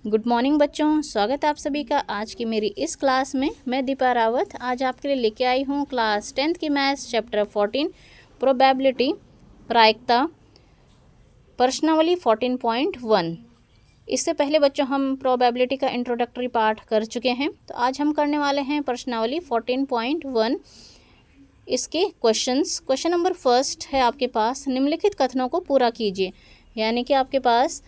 Good morning बच्चों, स्वागत है आप सभी का आज की मेरी इस क्लास में। मैं दीपा रावत आज आपके लिए लेके आई हूँ क्लास 10th की मैथ्स चैप्टर 14 प्रोबेबिलिटी प्रायिकता प्रश्नावली 14.1। इससे पहले बच्चों हम प्रोबेबिलिटी का इंट्रोडक्टरी पार्ट कर चुके हैं, तो आज हम करने वाले हैं प्रश्नावली 14.1 इसके क्वेश्चंस। क्वेश्चन नंबर फर्स्ट है आपके पास, निम्नलिखित कथनों को पूरा कीजिए। यानी कि आपके पास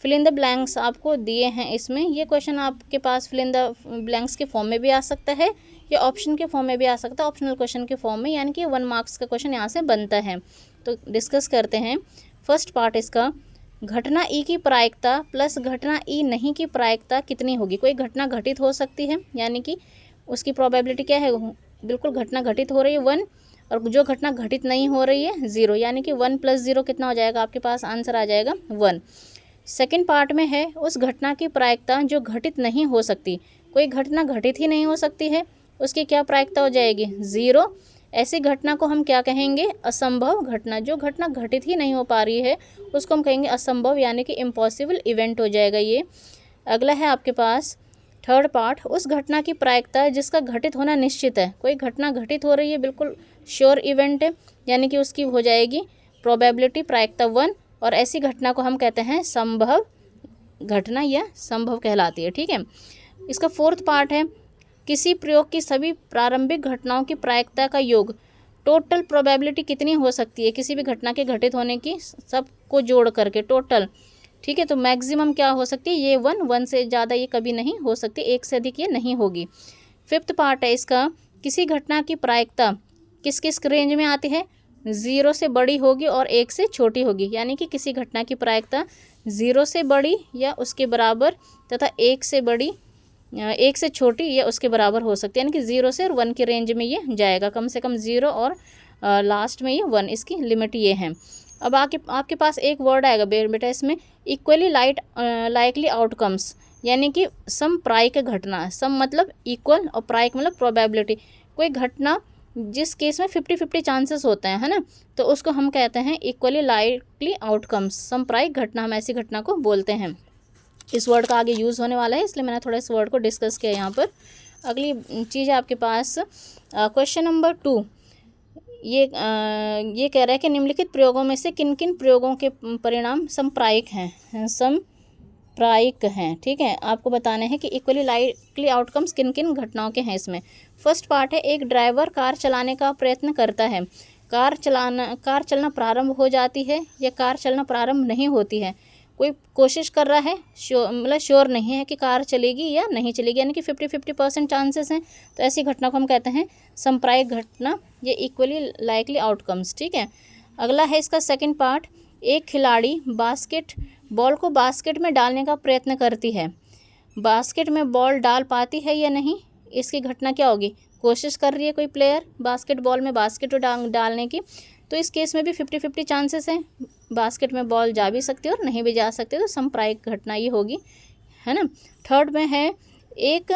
फिल इन द ब्लैंक्स आपको दिए हैं इसमें। ये क्वेश्चन आपके पास फिल इन द ब्लैंक्स के फॉर्म में भी आ सकता है या ऑप्शन के फॉर्म में भी आ सकता है, ऑप्शनल क्वेश्चन के फॉर्म में, यानी कि 1 मार्क्स का क्वेश्चन यहाँ से बनता है। तो डिस्कस करते हैं। फर्स्ट पार्ट इसका, घटना ई की प्रायिकता प्लस घटना ई नहीं की प्रायिकता कितनी होगी। कोई घटना घटित हो सकती है, यानी कि उसकी प्रोबेबिलिटी क्या है, बिल्कुल घटना घटित हो रही है 1, और जो घटना घटित नहीं हो रही है 0, यानी कि 1 + 0 कितना हो जाएगा, आपके पास आंसर आ जाएगा 1। सेकेंड पार्ट में है, उस घटना की प्रायिकता जो घटित नहीं हो सकती। कोई घटना घटित ही नहीं हो सकती है, उसकी क्या प्रायिकता हो जाएगी, 0। ऐसी घटना को हम क्या कहेंगे, असंभव घटना। जो घटना घटित ही नहीं हो पा रही है उसको हम कहेंगे असंभव, यानी कि इम्पॉसिबल इवेंट हो जाएगा ये। अगला है आपके पास थर्ड पार्ट, उस घटना की प्रायिकता जिसका घटित होना निश्चित है। कोई घटना घटित हो रही है, बिल्कुल श्योर इवेंट है, यानी कि उसकी हो जाएगी प्रोबेबिलिटी प्रायिकता 1, और ऐसी घटना को हम कहते हैं संभव घटना या संभव कहलाती है। ठीक है। इसका फोर्थ पार्ट है, किसी प्रयोग की सभी प्रारंभिक घटनाओं की प्रायिकता का योग। टोटल प्रोबेबिलिटी कितनी हो सकती है किसी भी घटना के घटित होने की, सबको जोड़ करके टोटल। ठीक है, तो मैक्सिमम क्या हो सकती है, ये 1 से ज़्यादा ये कभी नहीं हो सकती, 1 से अधिक ये नहीं होगी। फिफ्थ पार्ट है इसका, किसी घटना की प्रायिकता किस किस रेंज में आती है, 0 से बड़ी होगी और 1 से छोटी होगी। यानी कि किसी घटना की प्रायिकता 0 से बड़ी या उसके बराबर तथा 1 से छोटी या उसके बराबर हो सकती है, यानी कि 0 से और 1 के रेंज में ये जाएगा, कम से कम 0 और लास्ट में ये 1, इसकी लिमिट ये है। अब आपके पास एक वर्ड आएगा बेटा इसमें, इक्वली लाइकली आउटकम्स, यानी कि समप्रायिक घटना। सम मतलब इक्वल और प्रायिक मतलब प्रोबेबिलिटी। कोई घटना जिस केस में 50-50 चांसेस होते हैं, है ना, तो उसको हम कहते हैं इक्वली लाइकली आउटकम्स। समप्रायिक घटना, हम ऐसी घटना को बोलते हैं। इस वर्ड का आगे यूज़ होने वाला है, इसलिए मैंने थोड़ा इस वर्ड को डिस्कस किया यहाँ पर। अगली चीज़ है आपके पास क्वेश्चन नंबर 2। ये कह रहा है कि निम्नलिखित प्रयोगों में से किन किन प्रयोगों के परिणाम समप्रायिक हैं। ठीक है, आपको बताना है कि इक्वली लाइकली आउटकम्स किन किन घटनाओं के हैं इसमें। फर्स्ट पार्ट है, एक ड्राइवर कार चलाने का प्रयत्न करता है। कार चलना प्रारंभ हो जाती है या कार चलना प्रारंभ नहीं होती है। कोई कोशिश कर रहा है, श्योर नहीं है कि कार चलेगी या नहीं चलेगी, यानी कि 50-50% चांसेस हैं, तो ऐसी घटना को हम कहते हैं समप्रायिक घटना, ये इक्वली लाइकली आउटकम्स। ठीक है। अगला है इसका सेकंड पार्ट, एक खिलाड़ी बॉल को बास्केट में डालने का प्रयत्न करती है। बास्केट में बॉल डाल पाती है या नहीं, इसकी घटना क्या होगी, कोशिश कर रही है कोई प्लेयर बास्केटबॉल में बास्केट डालने की, तो इस केस में भी 50-50 चांसेस हैं, बास्केट में बॉल जा भी सकती है और नहीं भी जा सकती, तो समप्रायिक घटना ये होगी, है ना। थर्ड में है, एक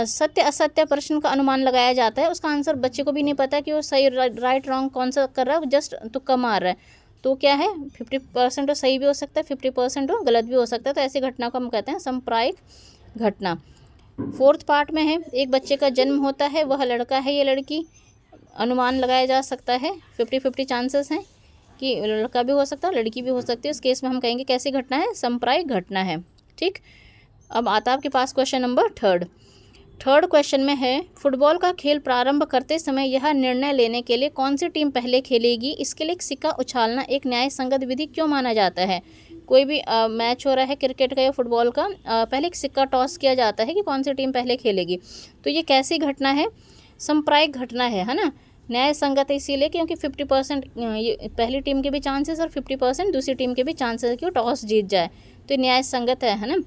सत्य असत्य प्रश्न का अनुमान लगाया जाता है। उसका आंसर बच्चे को भी नहीं पता कि वो सही राइट रॉन्ग कौन सा कर रहा है, जस्ट तुक्का मार रहा है, तो क्या है 50% तो सही भी हो सकता है, 50% तो गलत भी हो सकता है, तो ऐसी घटना को हम कहते हैं समप्रायिक घटना। फोर्थ पार्ट में है, एक बच्चे का जन्म होता है, वह लड़का है या लड़की, अनुमान लगाया जा सकता है, 50-50 चांसेस हैं कि लड़का भी हो सकता है लड़की भी हो सकती है, उस केस में हम कहेंगे कैसी घटना है, समप्रायिक घटना है। ठीक। अब आता है आपके पास क्वेश्चन नंबर थर्ड क्वेश्चन में है, फुटबॉल का खेल प्रारंभ करते समय यह निर्णय लेने के लिए कौन सी टीम पहले खेलेगी, इसके लिए सिक्का उछालना एक न्याय संगत विधि क्यों माना जाता है। कोई भी मैच हो रहा है क्रिकेट का या फुटबॉल का, पहले एक सिक्का टॉस किया जाता है कि कौन सी टीम पहले खेलेगी, तो ये कैसी घटना है, समप्रायिक घटना है ना। न्याय संगत है इसीलिए क्योंकि 50% पहली टीम के भी चांसेस और 50% दूसरी टीम के भी चांसेस है कि वो टॉस जीत जाए, तो न्याय संगत है ना।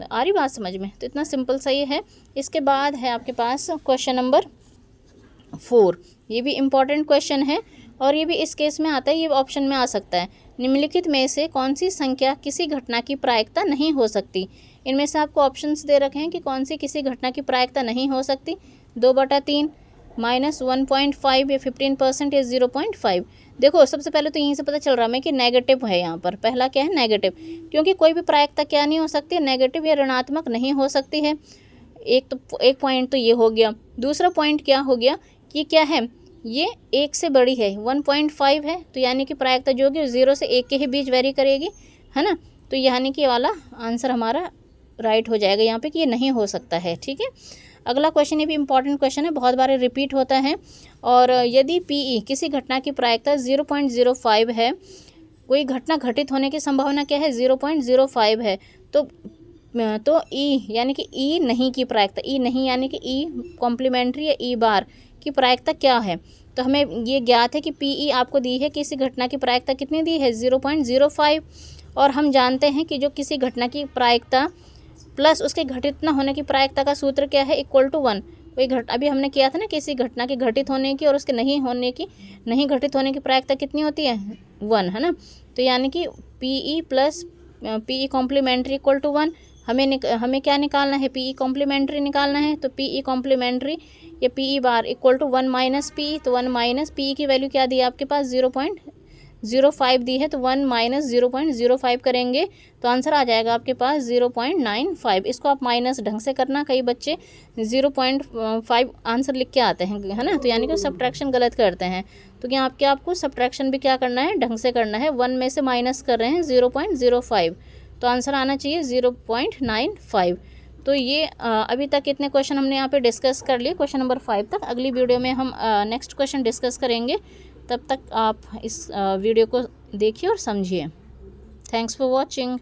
आ रही बात समझ में, तो इतना सिंपल सा ये है। इसके बाद है आपके पास क्वेश्चन नंबर 4। ये भी इम्पॉर्टेंट क्वेश्चन है और ये भी इस केस में आता है, ये ऑप्शन में आ सकता है, निम्नलिखित में से कौन सी संख्या किसी घटना की प्रायिकता नहीं हो सकती। इनमें से आपको ऑप्शंस दे रखे हैं कि कौन सी किसी घटना की प्रायिकता नहीं हो सकती, 2/3, -1.5 या 15% या 0.5। देखो सबसे पहले तो यहीं से पता चल रहा है हमें कि नेगेटिव है यहाँ पर। पहला क्या है? नेगेटिव, क्योंकि कोई भी प्रायिकता क्या नहीं हो सकती? नेगेटिव या ऋणात्मक नहीं हो सकती है। एक पॉइंट तो ये हो गया। दूसरा पॉइंट क्या हो गया कि क्या है, ये 1 से बड़ी है, 1.5 है, तो यानी कि प्रायिकता जो होगी 0 से 1 के ही बीच वेरी करेगी, है ना। तो यानी कि वाला आंसर हमारा राइट हो जाएगा यहाँ पे कि ये नहीं हो सकता है। ठीक है, अगला क्वेश्चन, ये भी इंपॉर्टेंट क्वेश्चन है, बहुत बार रिपीट होता है। और यदि पीई किसी घटना की प्रायिकता 0.05 है, कोई घटना घटित होने की संभावना क्या है? 0.05 है, तो ई यानी कि ई नहीं की प्रायिकता, ई नहीं यानी कि ई कॉम्प्लीमेंट्री या ई बार की प्रायिकता क्या है? तो हमें ये ज्ञात है कि पीई आपको दी है, किसी घटना की प्रायिकता कितनी दी है? 0.05। और हम जानते हैं कि जो किसी घटना की प्रायिकता प्लस उसके घटित न होने की प्रायिकता का सूत्र क्या है? Equal to 1। अभी हमने किया था ना, किसी घटना के घटित होने की और उसके नहीं घटित होने की प्रायिकता कितनी होती है? 1, है ना। तो यानी कि PE plus PE complementary equal to 1। हमें क्या निकालना है? पीई कॉम्प्लीमेंट्री निकालना है। तो पीई कॉम्प्लीमेंट्री या PE bar equal to 1 minus p. तो 1 माइनस पी की वैल्यू क्या दी है आपके पास? 0.05 दी है, तो 1 माइनस 0.05 करेंगे तो आंसर आ जाएगा आपके पास 0.95। इसको आप माइनस ढंग से करना, कई बच्चे 0.5 आंसर लिख के आते हैं, है ना, तो यानी कि सब्ट्रैक्शन गलत करते हैं। तो क्या आपको सब्ट्रैक्शन भी क्या करना है? ढंग से करना है। 1 में से माइनस कर रहे हैं 0.05, तो आंसर आना चाहिए 0.95। तो ये अभी तक इतने क्वेश्चन हमने यहाँ पे डिस्कस कर लिए, क्वेश्चन नंबर 5 तक। अगली वीडियो में हम नेक्स्ट क्वेश्चन डिस्कस करेंगे। तब तक आप इस वीडियो को देखिए और समझिए। Thanks for watching.